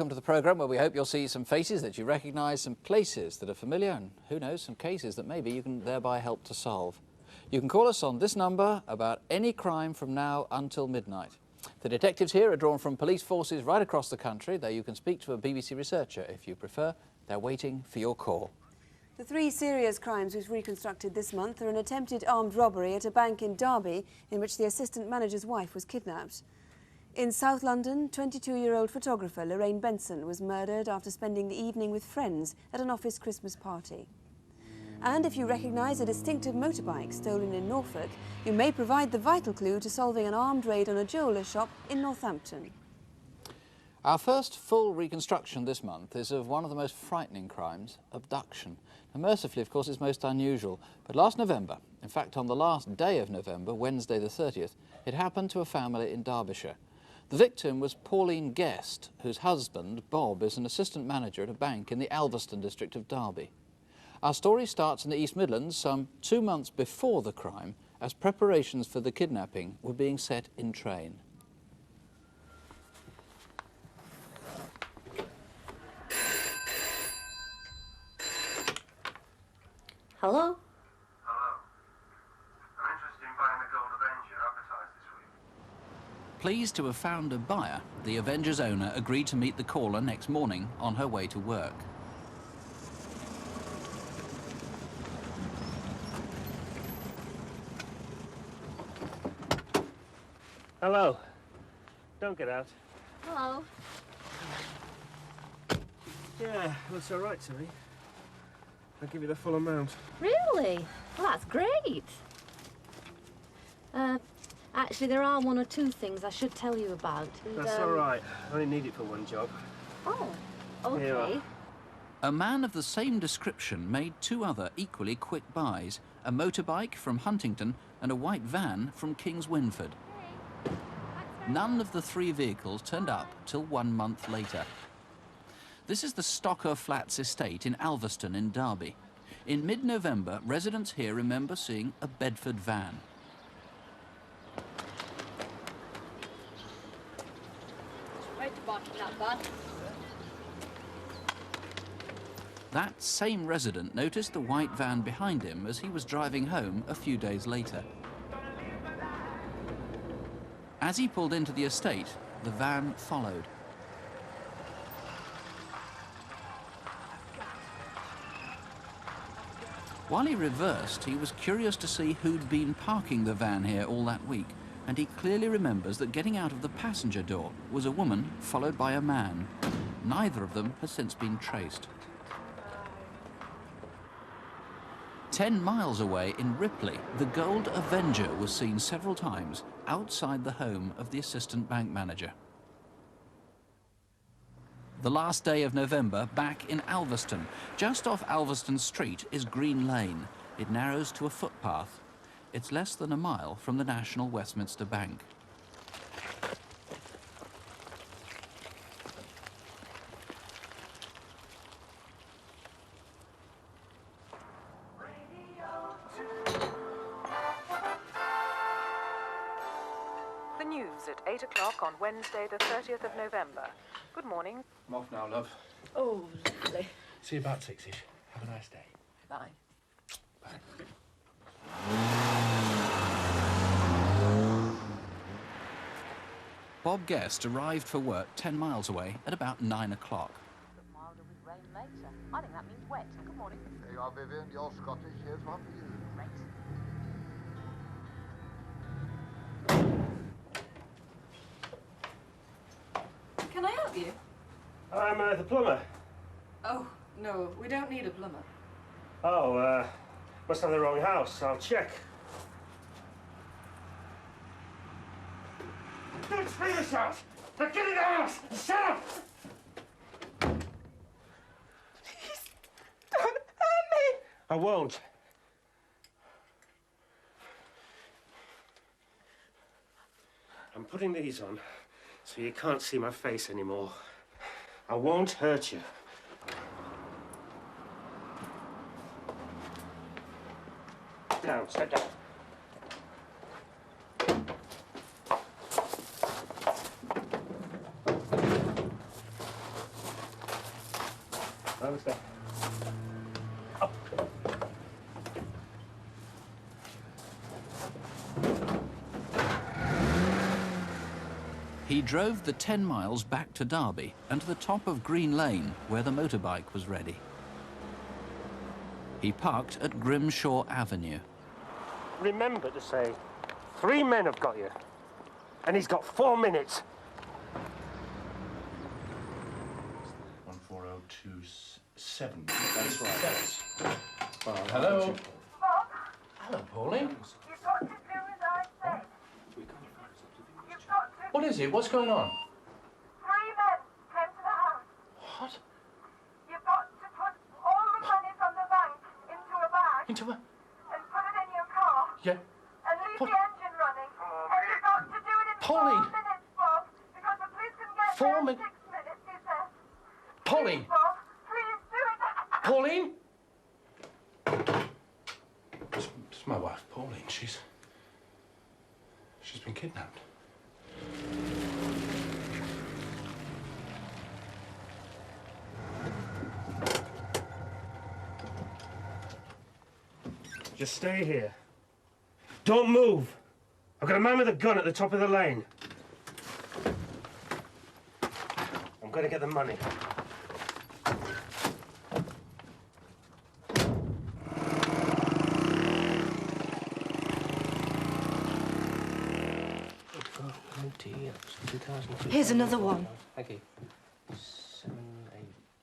welcome to the programme where we hope you'll see some faces that you recognise, some places that are familiar and, who knows, some cases that maybe you can thereby help to solve. You can call us on this number about any crime from now until midnight. The detectives here are drawn from police forces right across the country, though you can speak to a BBC researcher if you prefer. They're waiting for your call. The three serious crimes we've reconstructed this month are an attempted armed robbery at a bank in Derby in which the assistant manager's wife was kidnapped. In South London, 22-year-old photographer Lorraine Benson was murdered after spending the evening with friends at an office Christmas party. And if you recognise a distinctive motorbike stolen in Norfolk, you may provide the vital clue to solving an armed raid on a jeweller's shop in Northampton. Our first full reconstruction this month is of one of the most frightening crimes, abduction. Now, mercifully, of course, it's most unusual, but last November, in fact on the last day of November, Wednesday the 30th, it happened to a family in Derbyshire. The victim was Pauline Guest, whose husband, Bob, is an assistant manager at a bank in the Alveston district of Derby. Our story starts in the East Midlands some 2 months before the crime, as preparations for the kidnapping were being set in train. Hello? Pleased to have found a buyer, the Avenger's owner agreed to meet the caller next morning on her way to work. Hello. Don't get out. Hello. Yeah, looks all right to me. I'll give you the full amount. Really? Well, that's great. Actually, there are one or two things I should tell you about. And, That's all right. I only need it for one job. Oh, Here you okay. are. A man of the same description made two other equally quick buys, a motorbike from Huntington and a white van from Kings Winford. None of the three vehicles turned up till 1 month later. This is the Stocker Flats estate in Alveston in Derby. In mid-November, residents here remember seeing a Bedford van. That same resident noticed the white van behind him as he was driving home a few days later. As he pulled into the estate, the van followed. While he reversed, he was curious to see who'd been parking the van here all that week, and he clearly remembers that getting out of the passenger door was a woman followed by a man. Neither of them has since been traced. 10 miles away in Ripley, the Gold Avenger was seen several times outside the home of the assistant bank manager. The last day of November, back in Alveston. Just off Alveston Street is Green Lane. It narrows to a footpath. It's less than a mile from the National Westminster Bank. The news at 8 o'clock on Wednesday, the 30th of November. Good morning. I'm off now, love. Oh, lovely. See you about 6-ish. Have a nice day. Bye. Bye. Bob Guest arrived for work 10 miles away at about 9 o'clock. Milder with rain later. I think that means wet. Good morning. There you are, Vivian. You're Scottish. Here's one for you. Great. Can I help you? I'm the plumber. Oh, no, we don't need a plumber. Oh, must have the wrong house. I'll check. Don't scream a shout! Now get in the house! Shut up! Please, don't hurt me. I won't. I'm putting these on so you can't see my face anymore. I won't hurt you. Down, sit down. let's go. He drove the 10 miles back to Derby and to the top of Green Lane, where the motorbike was ready. He parked at Grimshaw Avenue. Remember to say, 3 men have got you, and he's got 4 minutes. 14027. That's right. Hello. Hello, Pauline. You've got to do as I say. You've got to... What is it? What's going on? 3 men came to the house. What? You've got to put all the money from the bank into a bag Into a... and put it in your car Yeah. and leave What? the engine running. And you've got to do it in Pauline. 4 minutes, Bob, because the police can get 4 there in minutes? 6 minutes, he says. Pauline! Please, Bob, please do it. Pauline? It's my wife, Pauline. She's been kidnapped. Just stay here. Don't move. I've got a man with a gun at the top of the lane. I'm going to get the money. Here's another one. Thank you.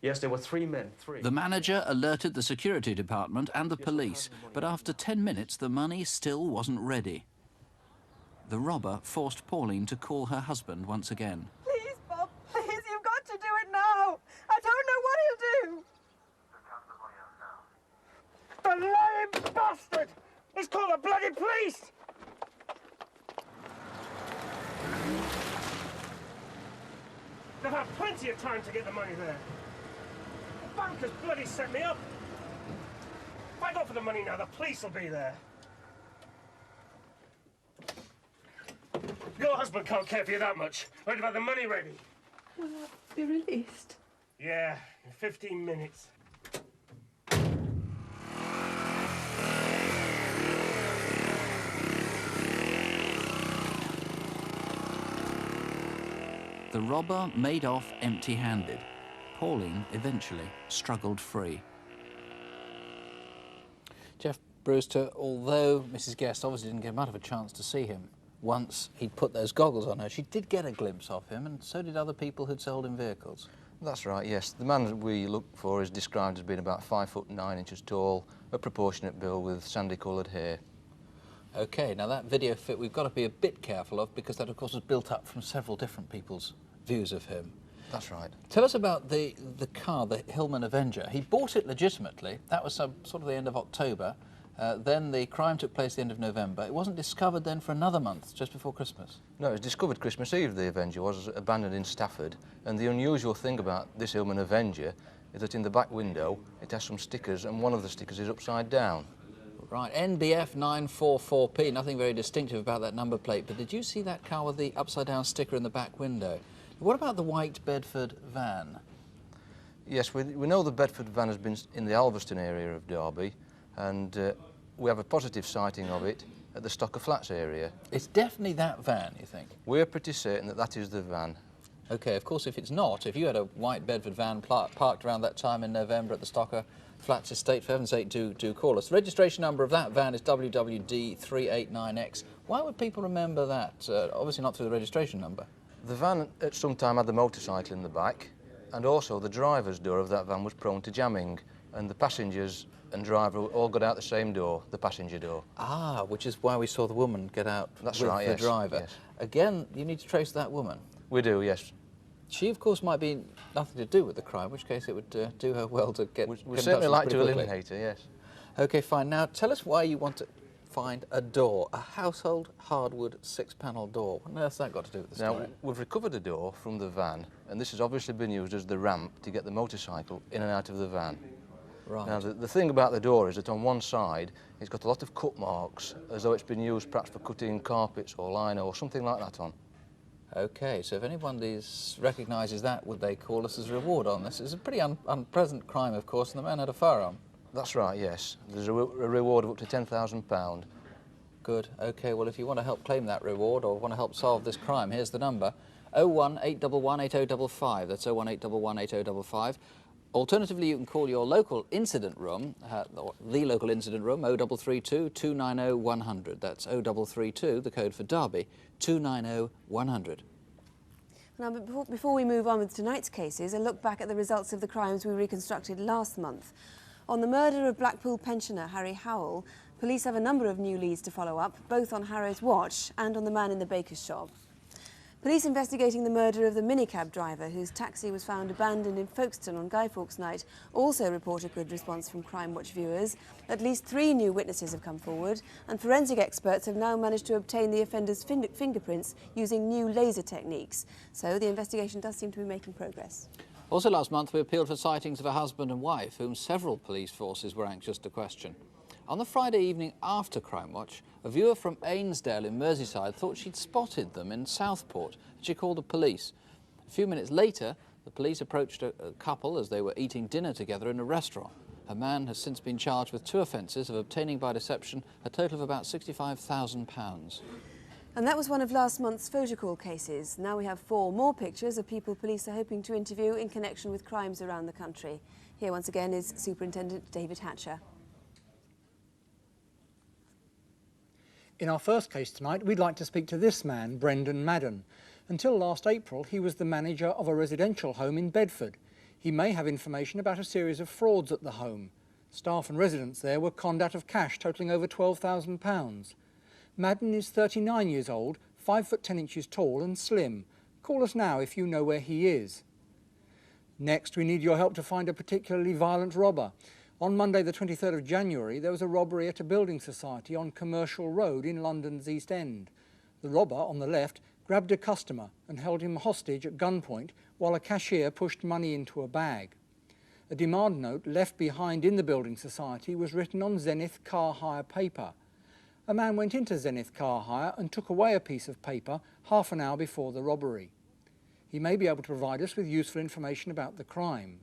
Yes, there were 3 men. 3. The manager alerted the security department and the police, but after 10 minutes the money still wasn't ready. The robber forced Pauline to call her husband once again. Please, Bob, please, you've got to do it now. I don't know what he'll do. The lying bastard! He's called the bloody police! They've had plenty of time to get the money there. The bank has bloody set me up. If I go for the money now, the police will be there. Your husband can't care for you that much. Wait about the money ready. Will I be released? Yeah, in 15 minutes. The robber made off empty-handed. Pauline eventually struggled free. Jeff Brewster, although Mrs. Guest obviously didn't get much of a chance to see him once he'd put those goggles on her, she did get a glimpse of him, and so did other people who'd sold him vehicles. That's right, yes. The man that we look for is described as being about 5'9" tall, a proportionate build with sandy-coloured hair. OK, now that video fit we've got to be a bit careful of, because that, of course, was built up from several different people's views of him. That's right. Tell us about the car, the Hillman Avenger. He bought it legitimately. That was sort of the end of October. Then the crime took place at the end of November. It wasn't discovered then for another month, just before Christmas. No, it was discovered Christmas Eve, the Avenger was abandoned in Stafford. And the unusual thing about this Hillman Avenger is that in the back window it has some stickers, and one of the stickers is upside down. Right, NBF 944P, nothing very distinctive about that number plate, but did you see that car with the upside-down sticker in the back window? What about the white Bedford van? Yes, we know the Bedford van has been in the Alveston area of Derby, and we have a positive sighting of it at the Stocker Flats area. It's definitely that van, you think? We're pretty certain that that is the van. OK, of course, if it's not, if you had a white Bedford van parked around that time in November at the Stocker Flats estate, for heaven's sake, do call us. The registration number of that van is WWD389X. Why would people remember that? Obviously not through the registration number. The van at some time had the motorcycle in the back, and also the driver's door of that van was prone to jamming, and the passengers and driver all got out the same door, the passenger door. Ah, which is why we saw the woman get out That's with right, the yes, driver. yes. Again, you need to trace that woman. We do, yes. She, of course, might be nothing to do with the crime, in which case it would do her well to get... We'd certainly like to eliminate her, yes. OK, fine. Now, tell us why you want to find a door, a household hardwood 6-panel door. What on earth's that got to do with the story? Now, we've recovered a door from the van, and this has obviously been used as the ramp to get the motorcycle in and out of the van. Right. Now, the thing about the door is that on one side, it's got a lot of cut marks, as though it's been used perhaps for cutting carpets or lino or something like that on. OK, so if anyone recognises that, would they call us as a reward on this? It's a pretty unpleasant crime, of course, and the man had a firearm. That's right, yes. There's a reward of up to £10,000. Good. OK, well, if you want to help claim that reward or want to help solve this crime, here's the number. 01811 8055. That's 01811 8055. Alternatively, you can call your local incident room, the local incident room, 0332 290 100. That's 0332, the code for Derby, 290 100. Now, before we move on with tonight's cases, a look back at the results of the crimes we reconstructed last month. On the murder of Blackpool pensioner Harry Howell, police have a number of new leads to follow up, both on Harrow's watch and on the man in the baker's shop. Police investigating the murder of the minicab driver whose taxi was found abandoned in Folkestone on Guy Fawkes night also report a good response from Crimewatch viewers. At least 3 new witnesses have come forward, and forensic experts have now managed to obtain the offender's fingerprints using new laser techniques. So the investigation does seem to be making progress. Also last month we appealed for sightings of a husband and wife whom several police forces were anxious to question. On the Friday evening after Crimewatch, a viewer from Ainsdale in Merseyside thought she'd spotted them in Southport and she called the police. A few minutes later, the police approached a couple as they were eating dinner together in a restaurant. A man has since been charged with 2 offences of obtaining by deception a total of about £65,000. And that was one of last month's photo call cases. Now we have 4 more pictures of people police are hoping to interview in connection with crimes around the country. Here once again is Superintendent David Hatcher. In our first case tonight, we'd like to speak to this man, Brendan Madden. Until last April, he was the manager of a residential home in Bedford. He may have information about a series of frauds at the home. Staff and residents there were conned out of cash totalling over £12,000. Madden is 39 years old, 5 foot 10 inches tall and slim. Call us now if you know where he is. Next, we need your help to find a particularly violent robber. On Monday the 23rd of January, there was a robbery at a building society on Commercial Road in London's East End. The robber, on the left, grabbed a customer and held him hostage at gunpoint while a cashier pushed money into a bag. A demand note left behind in the building society was written on Zenith car hire paper. A man went into Zenith car hire and took away a piece of paper half an hour before the robbery. He may be able to provide us with useful information about the crime.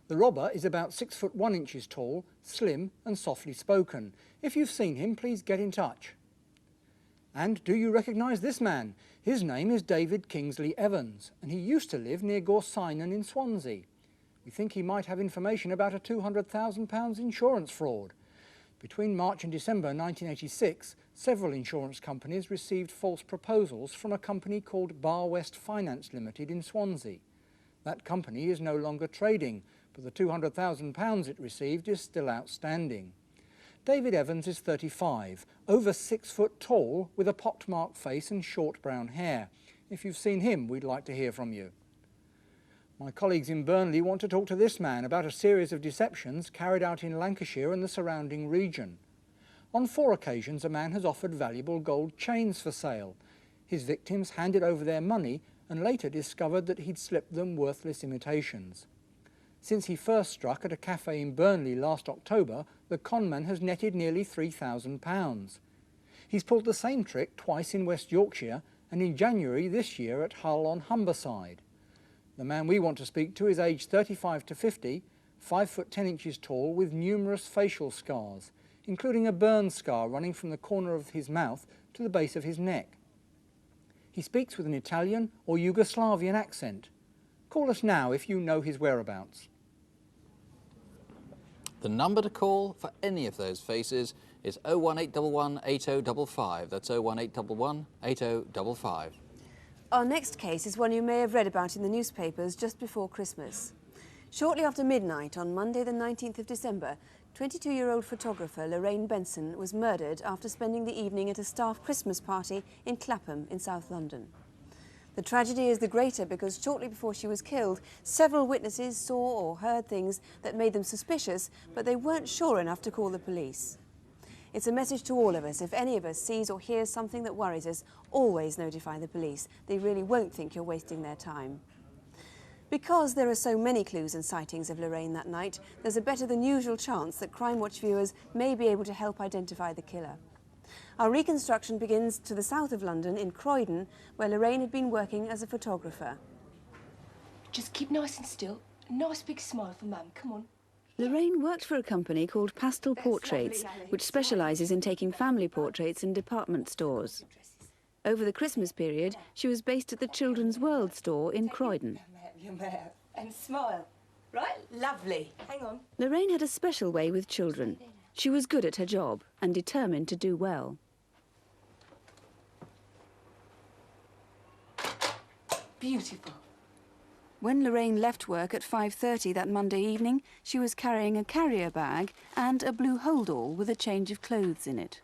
The robber is about 6 foot 1 inches tall, slim and softly spoken. If you've seen him, please get in touch. And do you recognise this man? His name is David Kingsley Evans, and he used to live near Gorsynan in Swansea. We think he might have information about a £200,000 insurance fraud. Between March and December 1986, several insurance companies received false proposals from a company called Bar West Finance Limited in Swansea. That company is no longer trading, but the £200,000 it received is still outstanding. David Evans is 35, over 6 foot tall, with a pockmarked face and short brown hair. If you've seen him, we'd like to hear from you. My colleagues in Burnley want to talk to this man about a series of deceptions carried out in Lancashire and the surrounding region. On 4 occasions, a man has offered valuable gold chains for sale. His victims handed over their money and later discovered that he'd slipped them worthless imitations. Since he first struck at a cafe in Burnley last October, the conman has netted nearly £3,000. He's pulled the same trick twice in West Yorkshire and in January this year at Hull on Humberside. The man we want to speak to is aged 35 to 50, 5 foot 10 inches tall with numerous facial scars, including a burn scar running from the corner of his mouth to the base of his neck. He speaks with an Italian or Yugoslavian accent. Call us now if you know his whereabouts. The number to call for any of those faces is 01811 8055. That's 01811 8055. Our next case is one you may have read about in the newspapers just before Christmas. Shortly after midnight on Monday the 19th of December, 22-year-old photographer Lorraine Benson was murdered after spending the evening at a staff Christmas party in Clapham in South London. The tragedy is the greater because shortly before she was killed, several witnesses saw or heard things that made them suspicious, but they weren't sure enough to call the police. It's a message to all of us. If any of us sees or hears something that worries us, always notify the police. They really won't think you're wasting their time. Because there are so many clues and sightings of Lorraine that night, there's a better than usual chance that Crimewatch viewers may be able to help identify the killer. Our reconstruction begins to the south of London in Croydon, where Lorraine had been working as a photographer. Just keep nice and still. A nice big smile for Mum. Come on. Lorraine worked for a company called Pastel Portraits, which specialises in taking family portraits in department stores. Over the Christmas period, she was based at the Children's World store in Croydon. And smile. Right? Lovely. Hang on. Lorraine had a special way with children. She was good at her job and determined to do well. Beautiful. When Lorraine left work at 5:30 that Monday evening, she was carrying a carrier bag and a blue holdall with a change of clothes in it.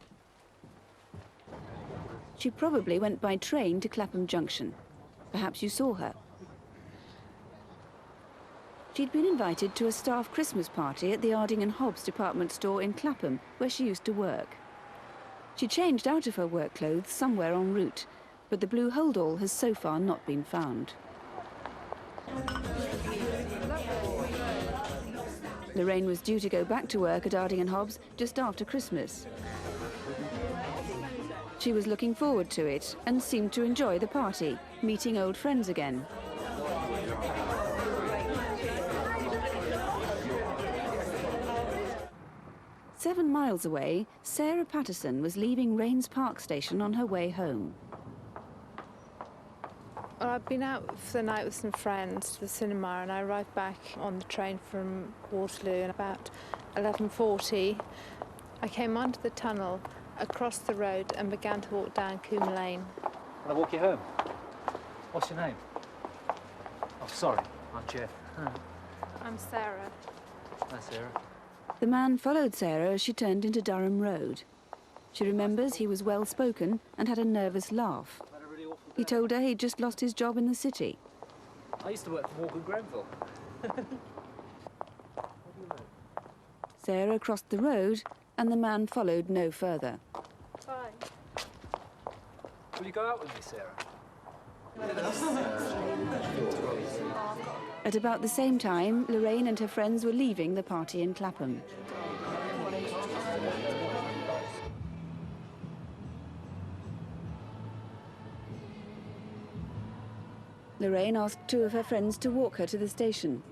She probably went by train to Clapham Junction. Perhaps you saw her. She'd been invited to a staff Christmas party at the Arding and Hobbs department store in Clapham, where she used to work. She changed out of her work clothes somewhere en route, but the blue holdall has so far not been found. Lorraine was due to go back to work at Arding and Hobbs just after Christmas. She was looking forward to it and seemed to enjoy the party, meeting old friends again. Seven miles away, Sarah Patterson was leaving Raynes Park station on her way home. Well, I'd been out for the night with some friends to the cinema, and I arrived back on the train from Waterloo at about 11:40. I came onto the tunnel, across the road, and began to walk down Coombe Lane. Can I walk you home? What's your name? Oh, sorry, I'm Jeff. I'm Sarah. Hi, Sarah. The man followed Sarah as she turned into Durham Road. She remembers he was well-spoken and had a nervous laugh. He told her he'd just lost his job in the city. I used to work for Morgan Grenville. Sarah crossed the road and the man followed no further. Bye. Will you go out with me, Sarah? At about the same time, Lorraine and her friends were leaving the party in Clapham. Lorraine asked two of her friends to walk her to the station.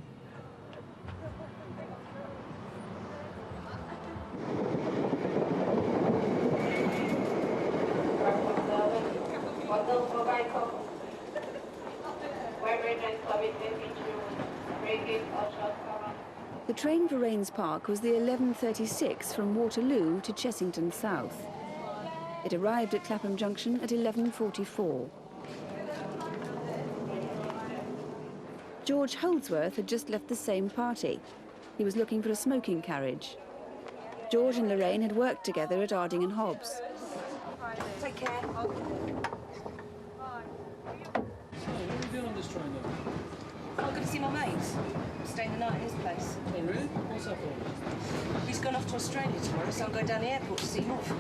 The train for Raynes Park was the 11:36 from Waterloo to Chessington South. It arrived at Clapham Junction at 11:44. George Holdsworth had just left the same party. He was looking for a smoking carriage. George and Lorraine had worked together at Arding and Hobbs. Take care. What are you doing on this train, then? I'm going to see my mates. Staying the night in his place. Oh, really? What's that for? He's gone off to Australia tomorrow, so I'm going down the airport to see Norfolk.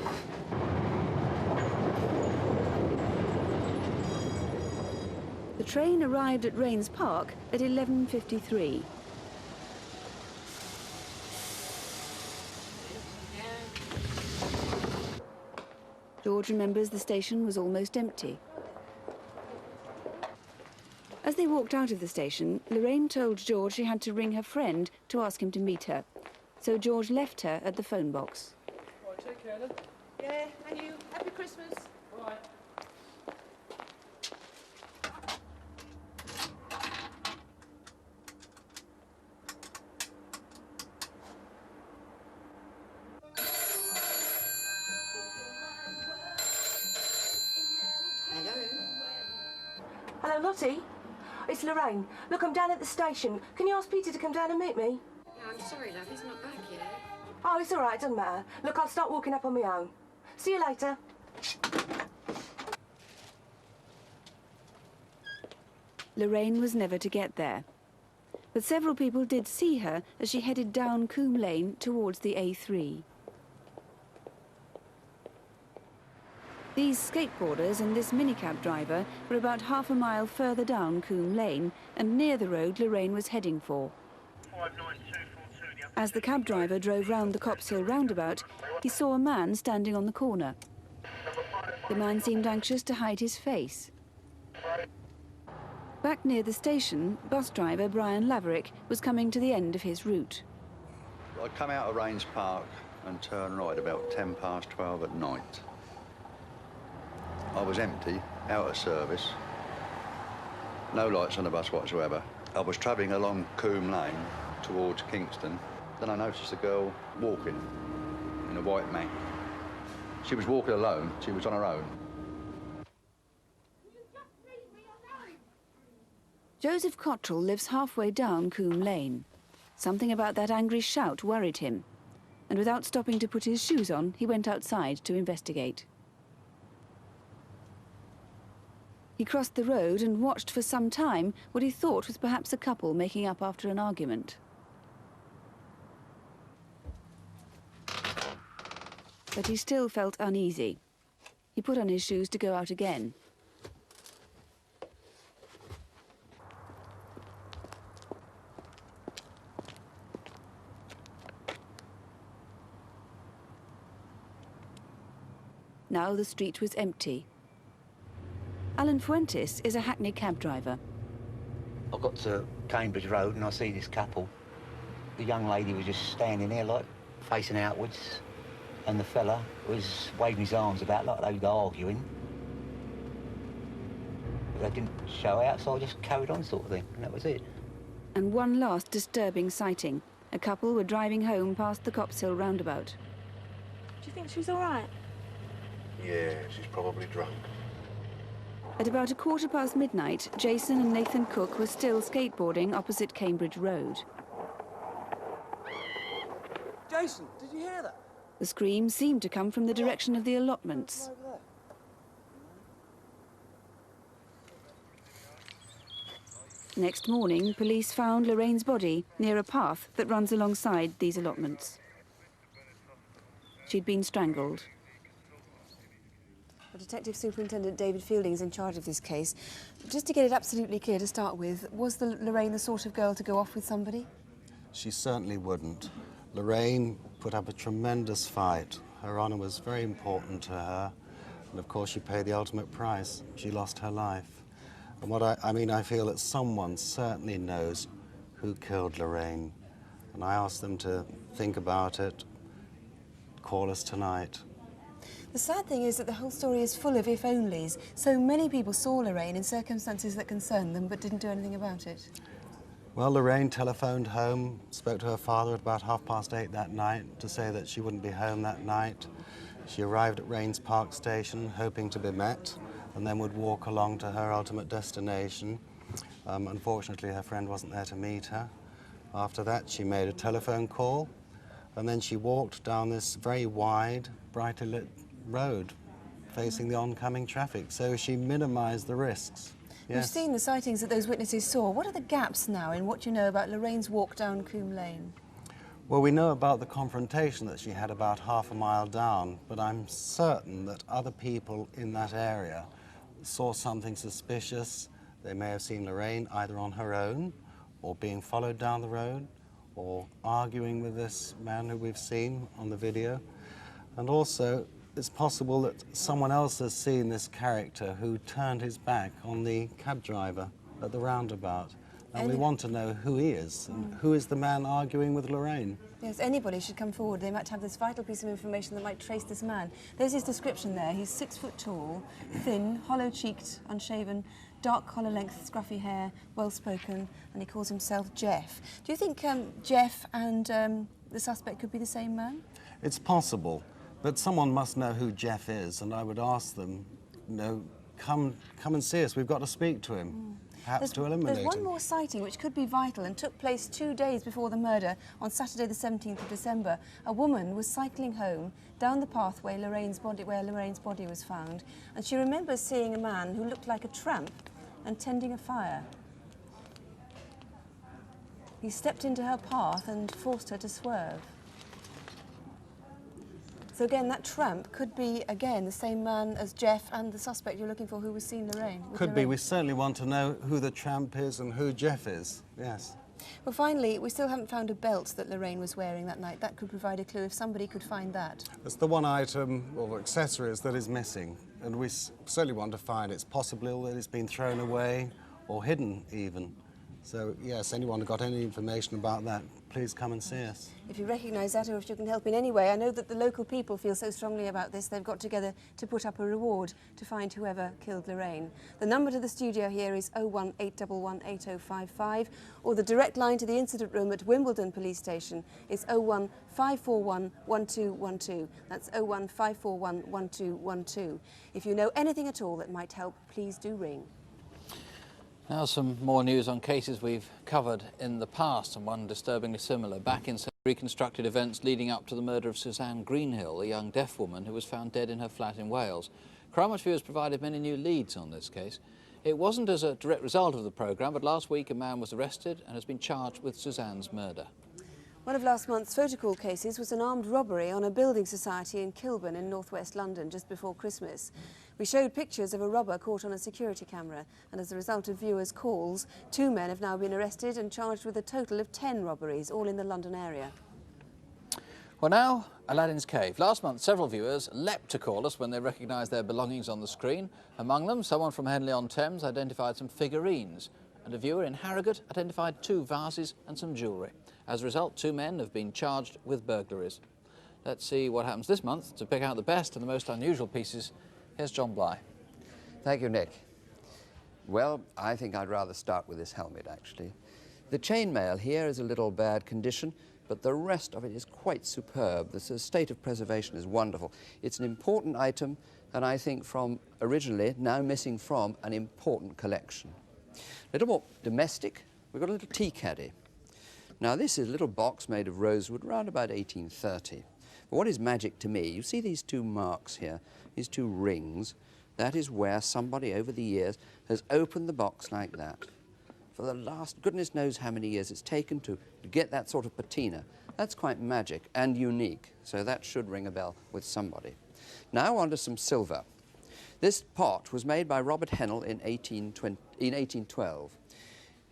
The train arrived at Raynes Park at 11:53. George remembers the station was almost empty. As they walked out of the station, Lorraine told George she had to ring her friend to ask him to meet her. So George left her at the phone box. All right, take care then. Yeah, and you. Happy Christmas. Bye. Hello, Lottie. It's Lorraine. Look, I'm down at the station. Can you ask Peter to come down and meet me? Yeah, I'm sorry, love. He's not back yet. Oh, it's all right. It doesn't matter. Look, I'll start walking up on my own. See you later. Lorraine was never to get there. But several people did see her as she headed down Coombe Lane towards the A3. These skateboarders and this minicab driver were about half a mile further down Coombe Lane and near the road Lorraine was heading for. As the cab driver drove round the Cops Hill roundabout, he saw a man standing on the corner. The man seemed anxious to hide his face. Back near the station, bus driver Brian Laverick was coming to the end of his route. I come out of Raynes Park and turn right about 12:10 at night. I was empty, out of service, no lights on the bus whatsoever. I was travelling along Coombe Lane towards Kingston. Then I noticed a girl walking in a white Mac. She was walking alone, she was on her own. Joseph Cottrell lives halfway down Coombe Lane. Something about that angry shout worried him, and without stopping to put his shoes on, he went outside to investigate. He crossed the road and watched for some time what he thought was perhaps a couple making up after an argument. But he still felt uneasy. He put on his shoes to go out again. Now the street was empty. Alan Fuentes is a Hackney cab driver. I got to Cambridge Road and I see this couple. The young lady was just standing there, like, facing outwards, and the fella was waving his arms about like they were arguing. But they didn't show out, so I just carried on, sort of thing, and that was it. And one last disturbing sighting. A couple were driving home past the Cops Hill roundabout. Do you think she's all right? Yeah, she's probably drunk. At about midnight, Jason and Nathan Cook were still skateboarding opposite Cambridge Road. Jason, did you hear that? The scream seemed to come from the direction of the allotments. Next morning, police found Lorraine's body near a path that runs alongside these allotments. She'd been strangled. Detective Superintendent David Fielding is in charge of this case. Just to get it absolutely clear to start with, was Lorraine the sort of girl to go off with somebody? She certainly wouldn't. Lorraine put up a tremendous fight. Her honour was very important to her. And of course she paid the ultimate price. She lost her life. And I feel that someone certainly knows who killed Lorraine. And I asked them to think about it, call us tonight. The sad thing is that the whole story is full of if-onlys. So many people saw Lorraine in circumstances that concerned them but didn't do anything about it. Well, Lorraine telephoned home, spoke to her father at about 8:30 that night to say that she wouldn't be home that night. She arrived at Raynes Park station hoping to be met and then would walk along to her ultimate destination. Unfortunately, her friend wasn't there to meet her. After that, she made a telephone call and then she walked down this very wide, brightly lit road facing the oncoming traffic, so she minimised the risks. Yes. We've seen the sightings that those witnesses saw. What are the gaps now in what you know about Lorraine's walk down Coombe Lane? Well, we know about the confrontation that she had about half a mile down, but I'm certain that other people in that area saw something suspicious. They may have seen Lorraine either on her own or being followed down the road or arguing with this man who we've seen on the video. And also, it's possible that someone else has seen this character who turned his back on the cab driver at the roundabout. And we want to know who he is and who is the man arguing with Lorraine. Yes, anybody should come forward. They might have this vital piece of information that might trace this man. There's his description there. He's 6 foot tall, thin, hollow-cheeked, unshaven, dark collar-length, scruffy hair, well-spoken, and he calls himself Jeff. Do you think Jeff and the suspect could be the same man? It's possible. But someone must know who Jeff is, and I would ask them, come and see us. We've got to speak to him, perhaps to eliminate him. There's one more sighting which could be vital and took place 2 days before the murder on Saturday the 17th of December. A woman was cycling home down the pathway where Lorraine's body was found, and she remembers seeing a man who looked like a tramp and tending a fire. He stepped into her path and forced her to swerve. So again, that tramp could be, again, the same man as Jeff and the suspect you're looking for who was seen Lorraine. Could be. We certainly want to know who the tramp is and who Jeff is, yes. Well, finally, we still haven't found a belt that Lorraine was wearing that night. That could provide a clue if somebody could find that. It's the one item of accessories that is missing. and we certainly want to find it's possible that it's been thrown away or hidden even. So, yes, anyone who got any information about that, please come and see us. If you recognise that or if you can help in any way, I know that the local people feel so strongly about this, they've got together to put up a reward to find whoever killed Lorraine. The number to the studio here is 018118055, or the direct line to the incident room at Wimbledon Police Station is 01541 1212. That's 01541 1212. If you know anything at all that might help, please do ring. Now some more news on cases we've covered in the past, and one disturbingly similar. Back in some reconstructed events leading up to the murder of Suzanne Greenhill, a young deaf woman who was found dead in her flat in Wales. Crimewatch viewers provided many new leads on this case. It wasn't as a direct result of the programme, but last week a man was arrested and has been charged with Suzanne's murder. One of last month's photocall cases was an armed robbery on a building society in Kilburn in northwest London just before Christmas. We showed pictures of a robber caught on a security camera, and as a result of viewers' calls, 2 men have now been arrested and charged with a total of 10 robberies, all in the London area. Well, now, Aladdin's Cave. Last month, several viewers leapt to call us when they recognised their belongings on the screen. Among them, someone from Henley-on-Thames identified some figurines, and a viewer in Harrogate identified 2 vases and some jewellery. As a result, 2 men have been charged with burglaries. Let's see what happens this month to pick out the best and the most unusual pieces. Here's John Bly. Thank you, Nick. Well, I think I'd rather start with this helmet, actually. The chainmail here is a little bad condition, but the rest of it is quite superb. The state of preservation is wonderful. It's an important item, and I think from originally, now missing from, an important collection. A little more domestic, we've got a little tea caddy. Now, this is a little box made of rosewood around about 1830. But what is magic to me, you see these 2 marks here, these 2 rings. That is where somebody over the years has opened the box like that. For the last, goodness knows how many years it's taken to get that sort of patina. That's quite magic and unique, so that should ring a bell with somebody. Now on to some silver. This pot was made by Robert Hennell in 1812.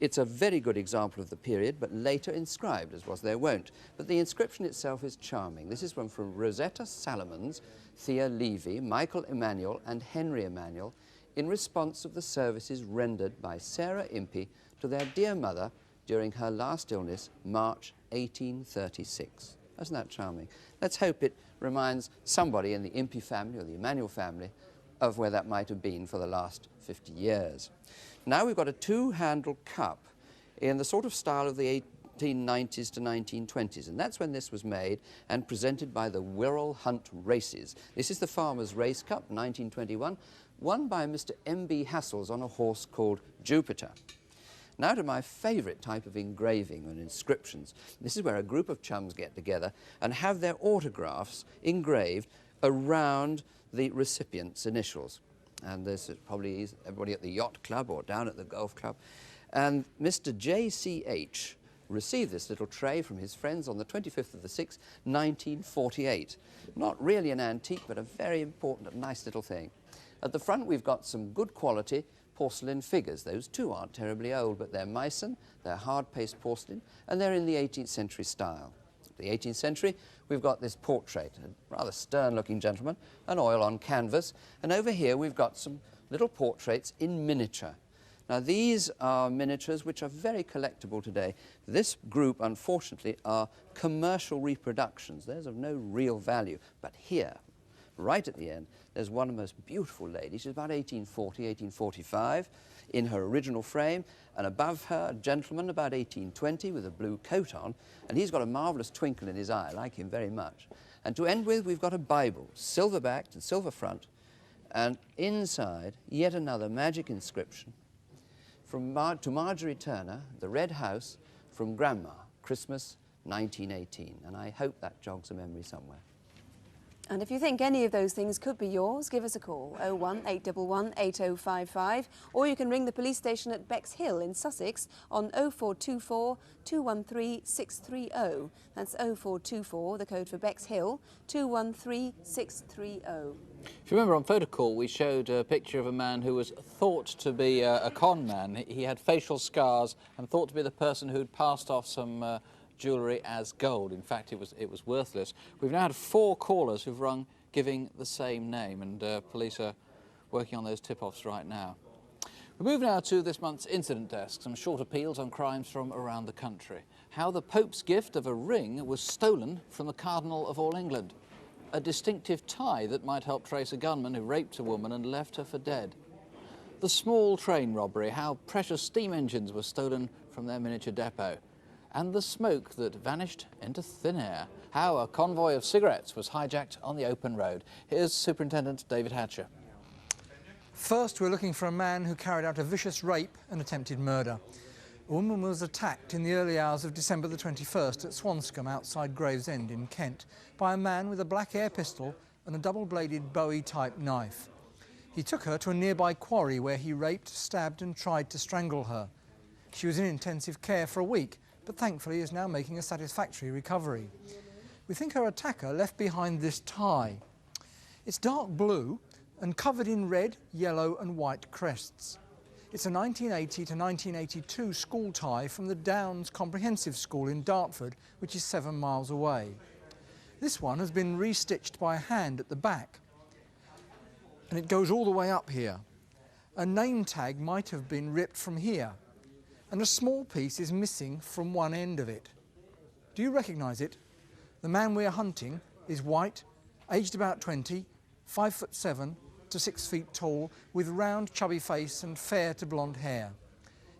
It's a very good example of the period, but later inscribed, as was their wont. But the inscription itself is charming. This is one from Rosetta Salomons, Thea Levy, Michael Emanuel and Henry Emanuel in response of the services rendered by Sarah Impey to their dear mother during her last illness, March 1836. Isn't that charming? Let's hope it reminds somebody in the Impey family or the Emanuel family of where that might have been for the last 50 years. Now we've got a 2-handled cup in the sort of style of the 1890s to 1920s, and that's when this was made and presented by the Wirral Hunt Races. This is the Farmers' Race Cup, 1921, won by Mr. M.B. Hassels on a horse called Jupiter. Now to my favourite type of engraving and inscriptions. This is where a group of chums get together and have their autographs engraved around the recipient's initials. And this is probably everybody at the yacht club or down at the golf club. And Mr. J.C.H. received this little tray from his friends on the 25th of the 6th, 1948. Not really an antique, but a very important, nice little thing. At the front, we've got some good quality porcelain figures. Those 2 aren't terribly old, but they're Meissen, they're hard-paste porcelain, and they're in the 18th century style. The 18th century, we've got this portrait, a rather stern-looking gentleman, an oil on canvas, and over here we've got some little portraits in miniature. Now, these are miniatures which are very collectible today. This group, unfortunately, are commercial reproductions. There's of no real value. But here, right at the end, there's one of the most beautiful ladies. She's about 1840, 1845, in her original frame, and above her, a gentleman about 1820 with a blue coat on, and he's got a marvellous twinkle in his eye. I like him very much. And to end with, we've got a Bible, silver-backed and silver front, and inside, yet another magic inscription from to Marjorie Turner, The Red House, from Grandma, Christmas 1918. And I hope that jogs a memory somewhere. And if you think any of those things could be yours, give us a call, 01811 8055, or you can ring the police station at Bexhill in Sussex on 0424 213 630. That's 0424, the code for Bexhill, 213 630. If you remember on Photocall, we showed a picture of a man who was thought to be a con man. He had facial scars and thought to be the person who'd passed off some jewellery as gold. In fact, it was worthless. We've now had 4 callers who've rung giving the same name, and police are working on those tip-offs right now. We move now to this month's incident desk, some short appeals on crimes from around the country. How the Pope's gift of a ring was stolen from the Cardinal of all England. A distinctive tie that might help trace a gunman who raped a woman and left her for dead. The small train robbery, how precious steam engines were stolen from their miniature depot. And the smoke that vanished into thin air. How a convoy of cigarettes was hijacked on the open road. Here's Superintendent David Hatcher. First, we're looking for a man who carried out a vicious rape and attempted murder. A woman was attacked in the early hours of December the 21st at Swanscombe outside Gravesend in Kent by a man with a black air pistol and a double-bladed Bowie-type knife. He took her to a nearby quarry where he raped, stabbed and tried to strangle her. She was in intensive care for a week, but thankfully is now making a satisfactory recovery. We think her attacker left behind this tie. It's dark blue and covered in red, yellow and white crests. It's a 1980 to 1982 school tie from the Downs Comprehensive School in Dartford, which is 7 miles away. This one has been restitched by hand at the back, and it goes all the way up here. A name tag might have been ripped from here, and a small piece is missing from one end of it. Do you recognise it? The man we are hunting is white, aged about 20, 5'7" to 6 feet tall, with round chubby face and fair to blonde hair.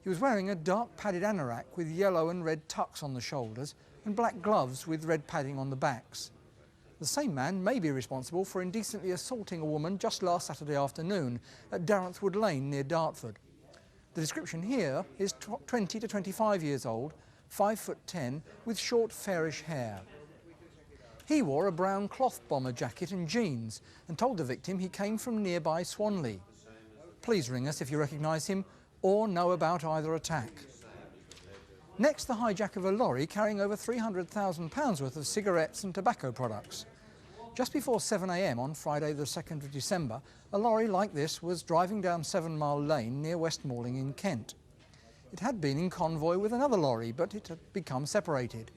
He was wearing a dark padded anorak with yellow and red tucks on the shoulders and black gloves with red padding on the backs. The same man may be responsible for indecently assaulting a woman just last Saturday afternoon at Darrenthwood Lane near Dartford. The description here is 20 to 25 years old, 5'10", with short fairish hair. He wore a brown cloth bomber jacket and jeans and told the victim he came from nearby Swanley. Please ring us if you recognise him or know about either attack. Next, the hijack of a lorry carrying over £300,000 worth of cigarettes and tobacco products. Just before 7 a.m. on Friday the 2nd of December, a lorry like this was driving down 7 Mile Lane near Westmoreling in Kent. It had been in convoy with another lorry, but it had become separated.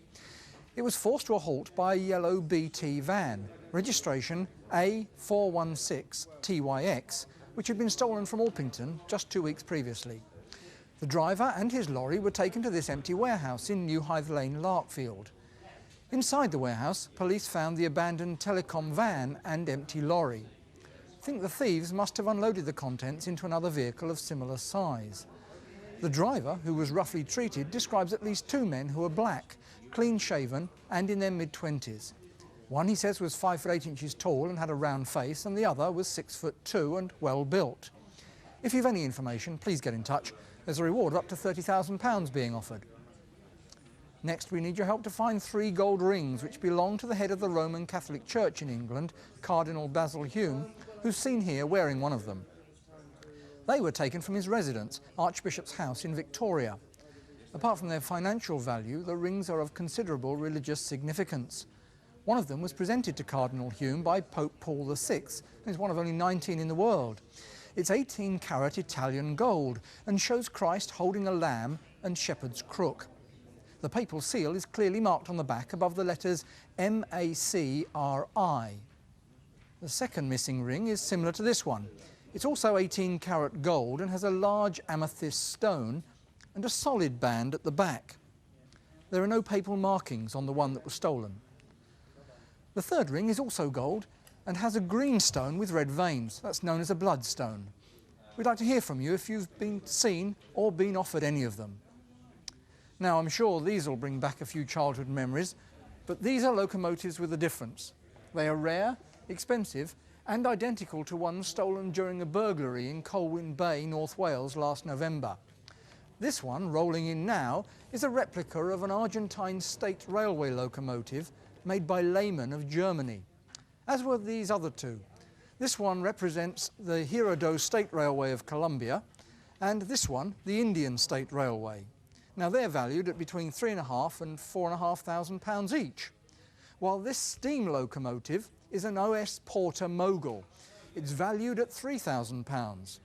It was forced to a halt by a yellow BT van, registration A416TYX, which had been stolen from Alpington just 2 weeks previously. The driver and his lorry were taken to this empty warehouse in New Hythe Lane, Larkfield. Inside the warehouse, police found the abandoned telecom van and empty lorry. I think the thieves must have unloaded the contents into another vehicle of similar size. The driver, who was roughly treated, describes at least 2 men who were black, clean-shaven and in their mid-20s. One, he says, was 5'8" tall and had a round face, and the other was 6'2" and well-built. If you've any information, please get in touch. There's a reward of up to £30,000 being offered. Next, we need your help to find 3 gold rings which belong to the head of the Roman Catholic Church in England, Cardinal Basil Hume, who's seen here wearing one of them. They were taken from his residence, Archbishop's House in Victoria. Apart from their financial value, the rings are of considerable religious significance. One of them was presented to Cardinal Hume by Pope Paul VI, and is one of only 19 in the world. It's 18-carat Italian gold and shows Christ holding a lamb and shepherd's crook. The papal seal is clearly marked on the back above the letters MACRI. The second missing ring is similar to this one. It's also 18-carat gold and has a large amethyst stone and a solid band at the back. There are no papal markings on the one that was stolen. The third ring is also gold and has a green stone with red veins. That's known as a bloodstone. We'd like to hear from you if you've been seen or been offered any of them. Now, I'm sure these will bring back a few childhood memories, but these are locomotives with a difference. They are rare, expensive, and identical to one stolen during a burglary in Colwyn Bay, North Wales last November. This one, rolling in now, is a replica of an Argentine state railway locomotive made by Lehmann of Germany, as were these other 2. This one represents the Hirado State Railway of Colombia, and this one, the Indian State Railway. Now, they're valued at between £3,500 and £4,500 each, while this steam locomotive is an OS Porter Mogul. It's valued at £3,000.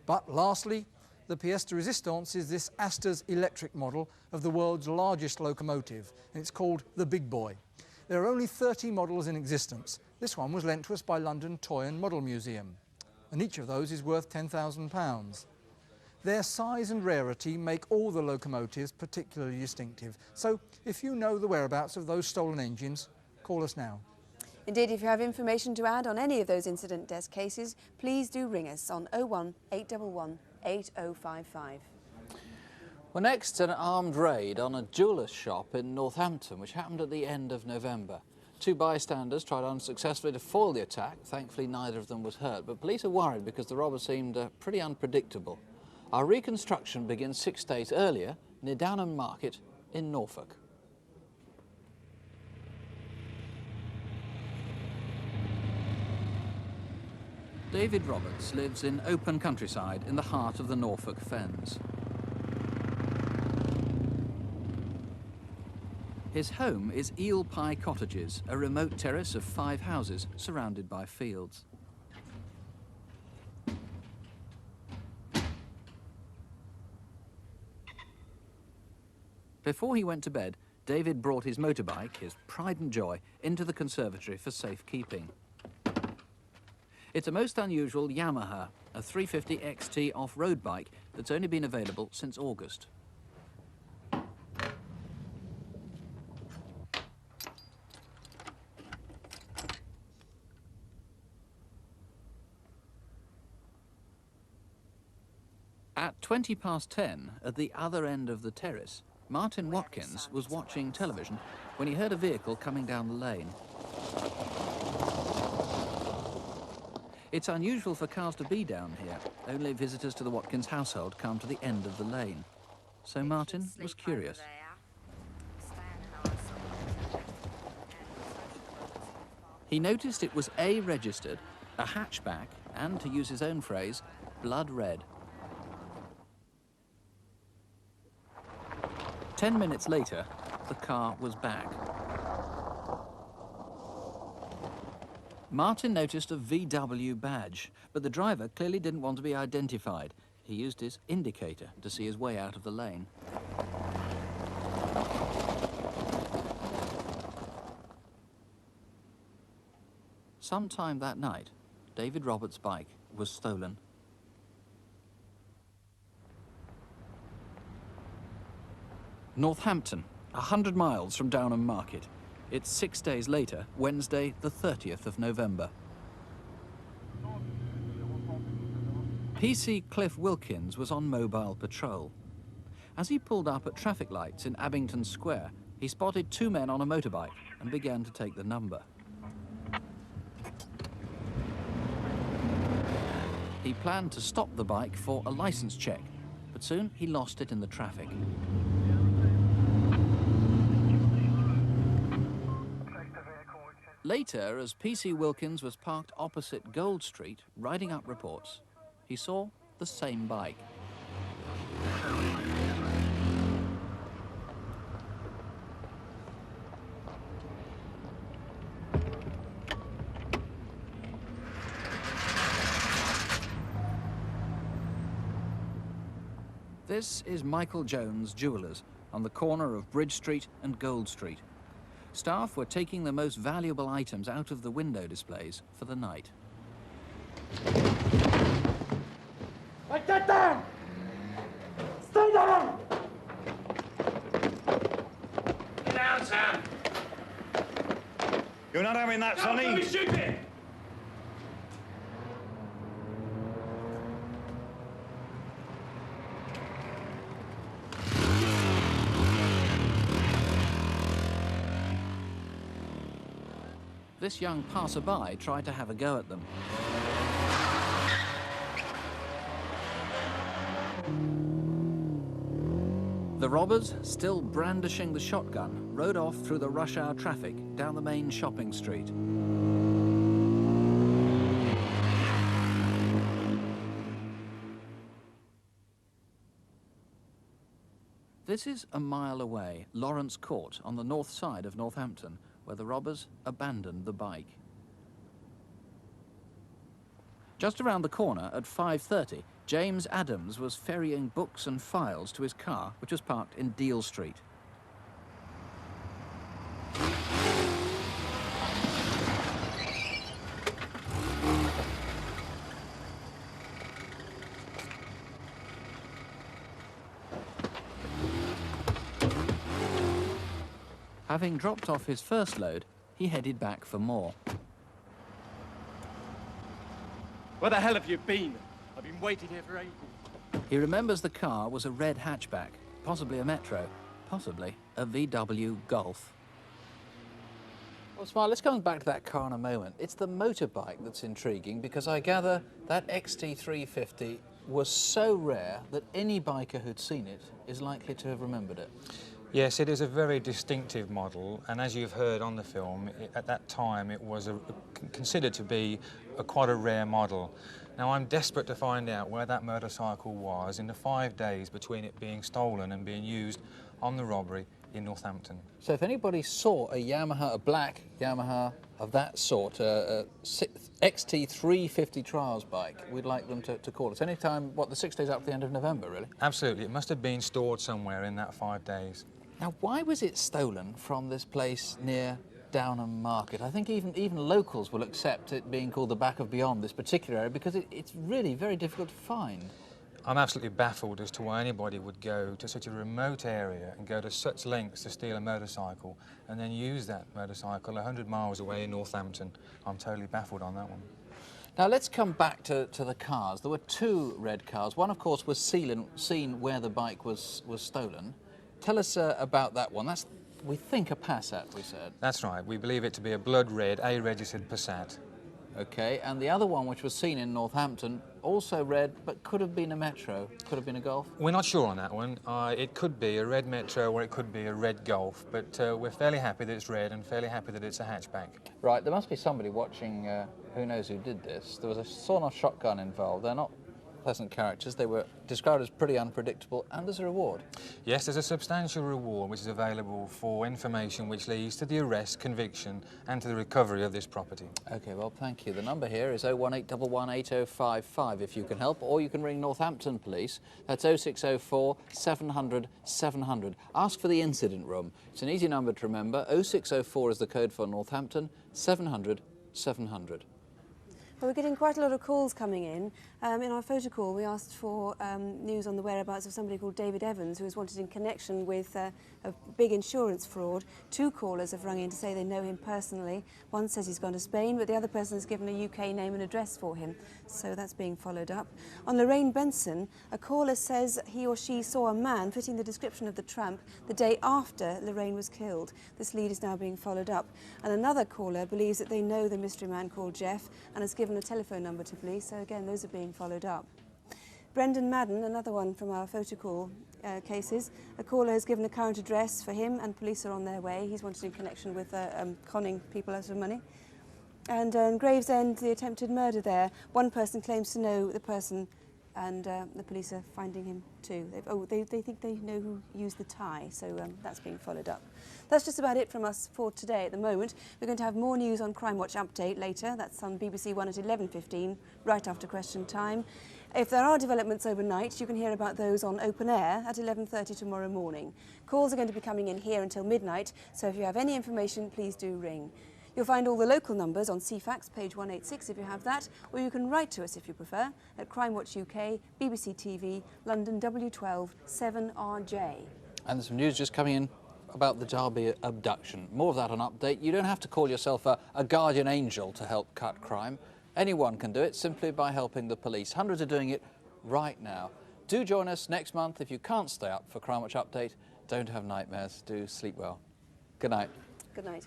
But lastly, the pièce de résistance is this Astor's electric model of the world's largest locomotive, and it's called the Big Boy. There are only 30 models in existence. This one was lent to us by London Toy and Model Museum. and each of those is worth £10,000. Their size and rarity make all the locomotives particularly distinctive. So if you know the whereabouts of those stolen engines, call us now. Indeed, if you have information to add on any of those incident desk cases, please do ring us on 01 811 8055. Well, next, an armed raid on a jeweller's shop in Northampton, which happened at the end of November. 2 bystanders tried unsuccessfully to foil the attack. Thankfully, neither of them was hurt, but police are worried because the robbers seemed pretty unpredictable. Our reconstruction begins 6 days earlier near Downham Market in Norfolk. David Roberts lives in open countryside in the heart of the Norfolk Fens. His home is Eel Pie Cottages, a remote terrace of 5 houses surrounded by fields. Before he went to bed, David brought his motorbike, his pride and joy, into the conservatory for safekeeping. It's a most unusual Yamaha, a 350 XT off-road bike that's only been available since August. At 10:20 at the other end of the terrace, Martin Watkins was watching television when he heard a vehicle coming down the lane. It's unusual for cars to be down here. Only visitors to the Watkins household come to the end of the lane. So Martin was curious. He noticed it was A, registered, a hatchback, and, to use his own phrase, blood red. 10 minutes later, the car was back. Martin noticed a VW badge, but the driver clearly didn't want to be identified. He used his indicator to see his way out of the lane. Sometime that night, David Roberts' bike was stolen. Northampton, 100 miles from Downham Market. It's 6 days later, Wednesday, the 30th of November. PC Cliff Wilkins was on mobile patrol. As he pulled up at traffic lights in Abington Square, he spotted 2 men on a motorbike and began to take the number. He planned to stop the bike for a license check, but soon he lost it in the traffic. Later, as PC Wilkins was parked opposite Gold Street, writing up reports, he saw the same bike. This is Michael Jones Jewellers on the corner of Bridge Street and Gold Street. Staff were taking the most valuable items out of the window displays for the night. Hey, get down! Stay down! Get down, Sam! You're not having that, Sonny? Don't be stupid! This young passerby tried to have a go at them. The robbers, still brandishing the shotgun, rode off through the rush hour traffic down the main shopping street. This is a mile away, Lawrence Court, on the north side of Northampton, where the robbers abandoned the bike. Just around the corner at 5:30, James Adams was ferrying books and files to his car, which was parked in Deal Street. Having dropped off his first load, he headed back for more. Where the hell have you been? I've been waiting here for ages. He remembers the car was a red hatchback, possibly a Metro, possibly a VW Golf. Well, Smile, let's go back to that car in a moment. It's the motorbike that's intriguing because I gather that XT350 was so rare that any biker who'd seen it is likely to have remembered it. Yes, it is a very distinctive model, and as you've heard on the film, at that time it was considered to be quite a rare model. Now I'm desperate to find out where that motorcycle was in the 5 days between it being stolen and being used on the robbery in Northampton. So if anybody saw a black Yamaha of that sort, a XT350 trials bike, we'd like them to call us. Anytime, the 6 days up to the end of November, really? Absolutely. It must have been stored somewhere in that 5 days. Now, why was it stolen from this place near Downham Market? I think even locals will accept it being called the back of beyond, this particular area, because it's really very difficult to find. I'm absolutely baffled as to why anybody would go to such a remote area and go to such lengths to steal a motorcycle and then use that motorcycle 100 miles away in Northampton. I'm totally baffled on that one. Now let's come back to the cars. There were 2 red cars. One, of course, was seen where the bike was stolen. Tell us about that one. That's, we think, a Passat, we said. That's right. We believe it to be a blood red, A-registered Passat. OK, and the other one, which was seen in Northampton, also red, but could have been a Metro, could have been a Golf? We're not sure on that one. It could be a red Metro or it could be a red Golf, but we're fairly happy that it's red and fairly happy that it's a hatchback. Right, there must be somebody watching who knows who did this. There was a sawn-off shotgun involved. They're not pleasant characters. They were described as pretty unpredictable, and there's a reward. Yes, there's a substantial reward which is available for information which leads to the arrest, conviction and to the recovery of this property. OK, well, thank you. The number here is 01811 8055 if you can help, or you can ring Northampton Police. That's 0604 700 700. Ask for the incident room. It's an easy number to remember. 0604 is the code for Northampton, 700 700. Well, we're getting quite a lot of calls coming in. In our photo call, we asked for news on the whereabouts of somebody called David Evans, who was wanted in connection with a big insurance fraud. 2 callers have rung in to say they know him personally. One says he's gone to Spain, but the other person has given a UK name and address for him. So that's being followed up. On Lorraine Benson, a caller says he or she saw a man fitting the description of the tramp the day after Lorraine was killed. This lead is now being followed up. And another caller believes that they know the mystery man called Jeff and has given a telephone number to police. So again, those are being followed up. Brendan Madden, another one from our photo call cases. A caller has given a current address for him and police are on their way. He's wanted in connection with conning people out of money. And Gravesend, the attempted murder there. One person claims to know the person and the police are finding him too. They think they know who used the tie, so that's being followed up. That's just about it from us for today at the moment. We're going to have more news on Crimewatch Update later. That's on BBC One at 11:15, right after question time. If there are developments overnight, you can hear about those on Open Air at 11:30 tomorrow morning. Calls are going to be coming in here until midnight, so if you have any information, please do ring. You'll find all the local numbers on CFAX, page 186 if you have that, or you can write to us if you prefer at Crimewatch UK, BBC TV, London W12 7RJ. And there's some news just coming in about the Derby abduction. More of that on Update. You don't have to call yourself a guardian angel to help cut crime. Anyone can do it simply by helping the police. Hundreds are doing it right now. Do join us next month. If you can't stay up for Crimewatch Update, don't have nightmares. Do sleep well. Good night. Good night.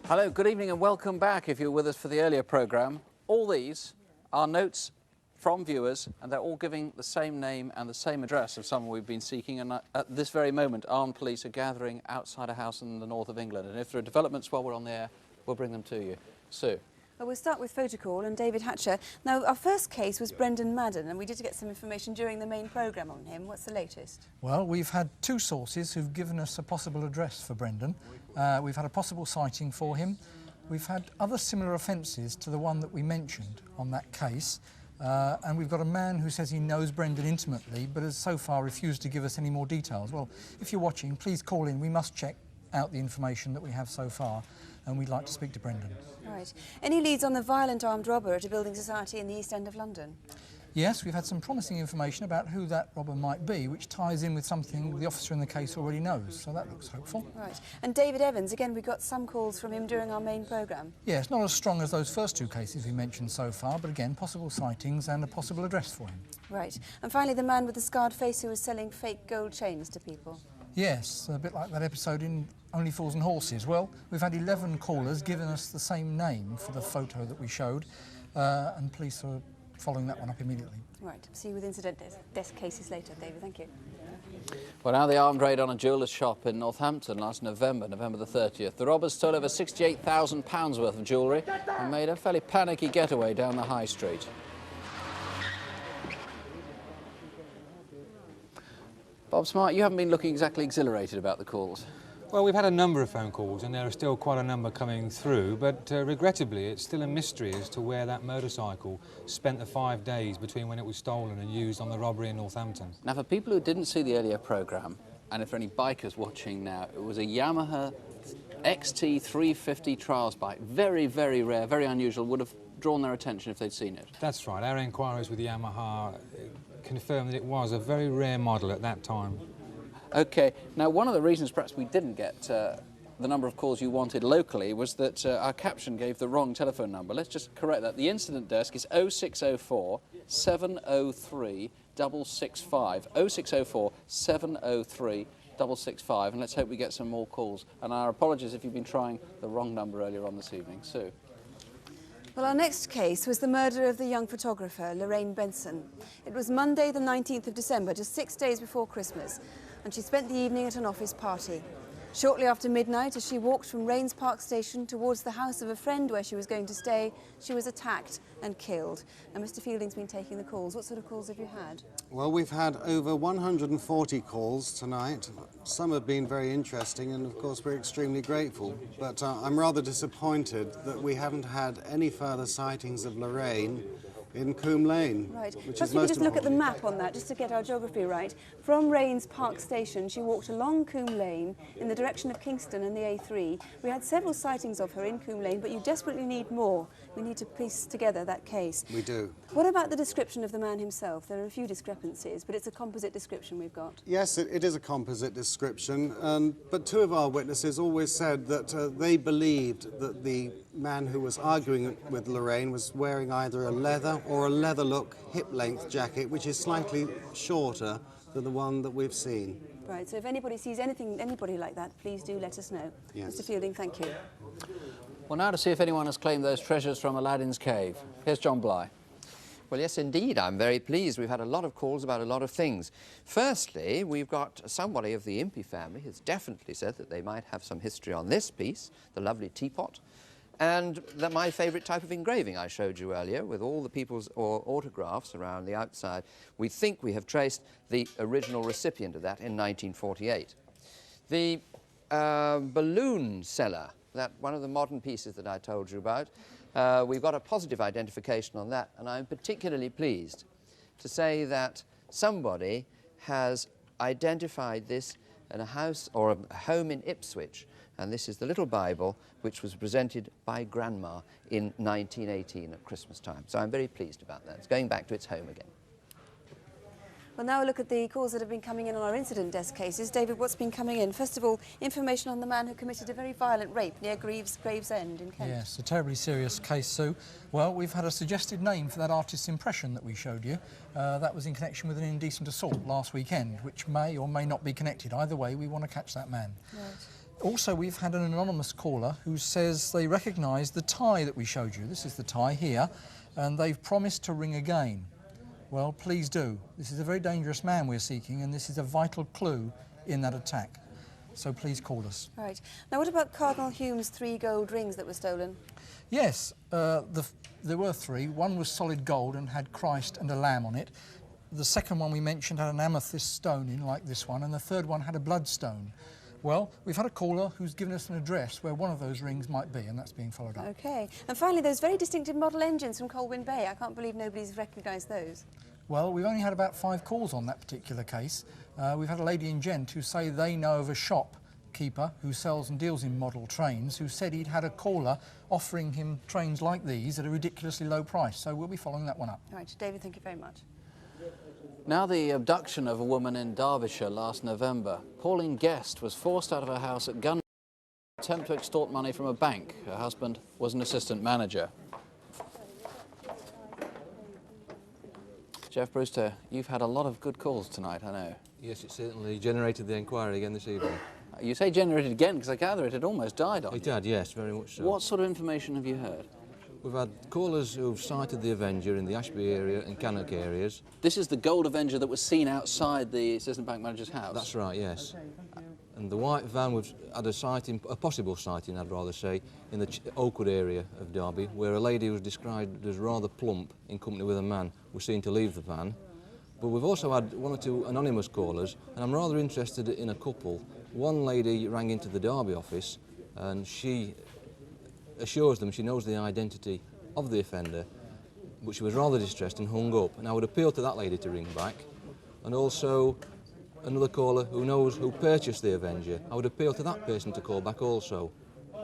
Hello, good evening and welcome back if you're with us for the earlier programme. All these are notes from viewers and they're all giving the same name and the same address of someone we've been seeking, and at this very moment armed police are gathering outside a house in the north of England, and if there are developments while we're on the air, we'll bring them to you. Sue. Well, we'll start with Photocall and David Hatcher. Now, our first case was Brendan Madden, and we did get some information during the main programme on him. What's the latest? Well, we've had two sources who've given us a possible address for Brendan. We've had a possible sighting for him. We've had other similar offences to the one that we mentioned on that case. And we've got a man who says he knows Brendan intimately, but has so far refused to give us any more details. Well, if you're watching, please call in. We must check out the information that we have so far, and we'd like to speak to Brendan. Right. Any leads on the violent armed robber at a building society in the East End of London? Yes, we've had some promising information about who that robber might be, which ties in with something the officer in the case already knows, so that looks hopeful. Right. And David Evans, again, we got some calls from him during our main programme. Yes, not as strong as those first two cases we mentioned so far, but again, possible sightings and a possible address for him. Right. And finally, the man with the scarred face who was selling fake gold chains to people. Yes, a bit like that episode in Only Fools and Horses. Well, we've had 11 callers giving us the same name for the photo that we showed, and police are following that one up immediately. Right. See you with incident desk cases later, David. Thank you. Well, now the armed raid on a jeweller's shop in Northampton last November the 30th. The robbers stole over £68,000 worth of jewellery and made a fairly panicky getaway down the high street. Bob Smart, you haven't been looking exactly exhilarated about the calls. Well, we've had a number of phone calls and there are still quite a number coming through, but regrettably it's still a mystery as to where that motorcycle spent the 5 days between when it was stolen and used on the robbery in Northampton. Now, for people who didn't see the earlier programme, and if there are any bikers watching now, it was a Yamaha XT 350 trials bike. Very, very rare, very unusual, would have drawn their attention if they'd seen it. That's right. Our inquiries with Yamaha confirmed that it was a very rare model at that time. OK, now one of the reasons perhaps we didn't get the number of calls you wanted locally was that our caption gave the wrong telephone number. Let's just correct that. The incident desk is 0604 703 665. 0604 703 665, and let's hope we get some more calls. And our apologies if you've been trying the wrong number earlier on this evening. Sue. Well, our next case was the murder of the young photographer, Lorraine Benson. It was Monday the 19th of December, just 6 days before Christmas, and she spent the evening at an office party. Shortly after midnight, as she walked from Raynes Park station towards the house of a friend where she was going to stay, she was attacked and killed. And Mr. Fielding's been taking the calls. What sort of calls have you had? Well, we've had over 140 calls tonight. Some have been very interesting, and of course we're extremely grateful. But I'm rather disappointed that we haven't had any further sightings of Lorraine in Coombe Lane. Right. Which Perhaps is we could most just look at the important. map on that, just to get our geography right. From Raynes Park station, she walked along Coombe Lane in the direction of Kingston and the A3. We had several sightings of her in Coombe Lane, but you desperately need more. We need to piece together that case. We do. What about the description of the man himself? There are a few discrepancies, but it's a composite description we've got. Yes, it is a composite description, but two of our witnesses always said that they believed that the man who was arguing with Lorraine was wearing either a leather or a leather look hip-length jacket, which is slightly shorter than the one that we've seen. Right, so if anybody sees anybody like that, please do let us know. Yes. Mr. Fielding, thank you. Well, now to see if anyone has claimed those treasures from Aladdin's cave. Here's John Bly. Well, yes, indeed. I'm very pleased. We've had a lot of calls about a lot of things. Firstly, we've got somebody of the Impey family who's definitely said that they might have some history on this piece, the lovely teapot, and my favourite type of engraving I showed you earlier, with all the people's autographs around the outside. We think we have traced the original recipient of that in 1948. The balloon seller, that one of the modern pieces that I told you about, we've got a positive identification on that, and I'm particularly pleased to say that somebody has identified this in a house or a home in Ipswich, and this is the little Bible which was presented by Grandma in 1918 at Christmas time. So I'm very pleased about that. It's going back to its home again. Well, now we'll look at the calls that have been coming in on our incident desk cases. David, what's been coming in? First of all, information on the man who committed a very violent rape near Gravesend in Kent. Yes, a terribly serious case, Sue. Well, we've had a suggested name for that artist's impression that we showed you. That was in connection with an indecent assault last weekend, which may or may not be connected. Either way, we want to catch that man. Right. Also, we've had an anonymous caller who says they recognise the tie that we showed you. This is the tie here, and they've promised to ring again. Well, please do. This is a very dangerous man we're seeking, and this is a vital clue in that attack. So please call us. Right. Now, what about Cardinal Hume's 3 gold rings that were stolen? Yes, there were 3. One was solid gold and had Christ and a lamb on it. The second one we mentioned had an amethyst stone in, like this one, and the third one had a bloodstone. Well, we've had a caller who's given us an address where one of those rings might be, and that's being followed up. OK. And finally, those very distinctive model engines from Colwyn Bay. I can't believe nobody's recognised those. Well, we've only had about 5 calls on that particular case. We've had a lady in Gent who say they know of a shopkeeper who sells and deals in model trains who said he'd had a caller offering him trains like these at a ridiculously low price. So we'll be following that one up. Right, David, thank you very much. Now the abduction of a woman in Derbyshire last November. Pauline Guest was forced out of her house at gunpoint in an attempt to extort money from a bank. Her husband was an assistant manager. Jeff Brewster, you've had a lot of good calls tonight, I know. Yes, it certainly generated the inquiry again this evening. You say generated again, because I gather it had almost died on you. It had, yes, very much so. What sort of information have you heard? We've had callers who've sighted the Avenger in the Ashby area and Cannock areas. This is the gold Avenger that was seen outside the assistant bank manager's house? That's right, yes. And the white van was had a sighting, a possible sighting, I'd rather say, in the Oakwood area of Derby, where a lady who was described as rather plump in company with a man was seen to leave the van. But we've also had 1 or 2 anonymous callers, and I'm rather interested in a couple. One lady rang into the Derby office, and she assures them she knows the identity of the offender, but she was rather distressed and hung up. And I would appeal to that lady to ring back. And also another caller who knows who purchased the Avenger. I would appeal to that person to call back also.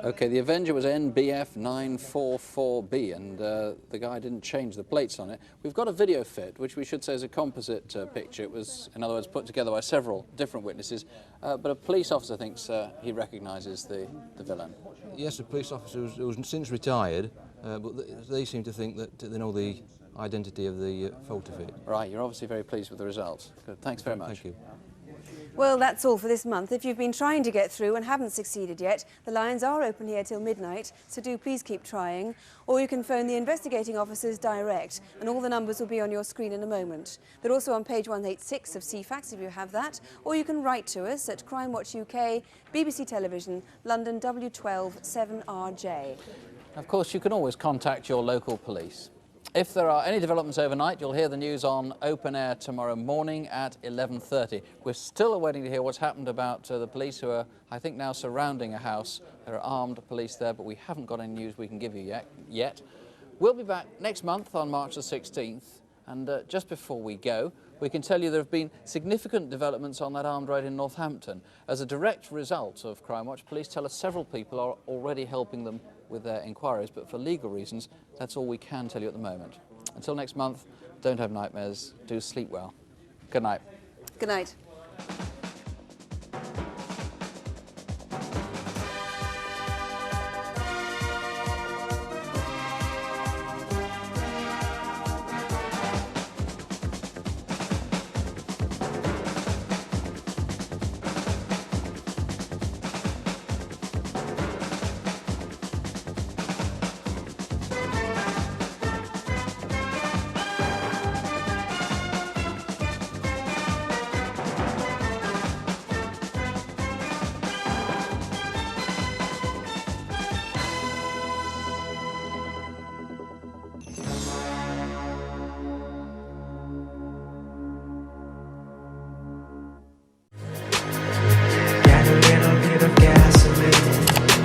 OK, the Avenger was NBF 944B, and the guy didn't change the plates on it. We've got a video fit, which we should say is a composite picture. It was, in other words, put together by several different witnesses, but a police officer thinks he recognises the villain. Yes, a police officer who's since retired, but they seem to think that they know the identity of the photo fit. Right, you're obviously very pleased with the results. Good, thanks very much. Thank you. Well, that's all for this month. If you've been trying to get through and haven't succeeded yet, the lines are open here till midnight, so do please keep trying. Or you can phone the investigating officers direct, and all the numbers will be on your screen in a moment. They're also on page 186 of CFAX if you have that, or you can write to us at Crimewatch UK, BBC Television, London W12 7RJ. Of course, you can always contact your local police. If there are any developments overnight, you'll hear the news on Open Air tomorrow morning at 11:30. We're still awaiting to hear what's happened about the police who are, I think, now surrounding a house. There are armed police there, but we haven't got any news we can give you yet. We'll be back next month on March the 16th, and just before we go, we can tell you there have been significant developments on that armed raid in Northampton. As a direct result of Crimewatch, police tell us several people are already helping them with their inquiries, but for legal reasons, that's all we can tell you at the moment. Until next month, don't have nightmares, do sleep well. Good night. Good night.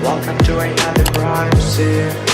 Welcome to another crime scene.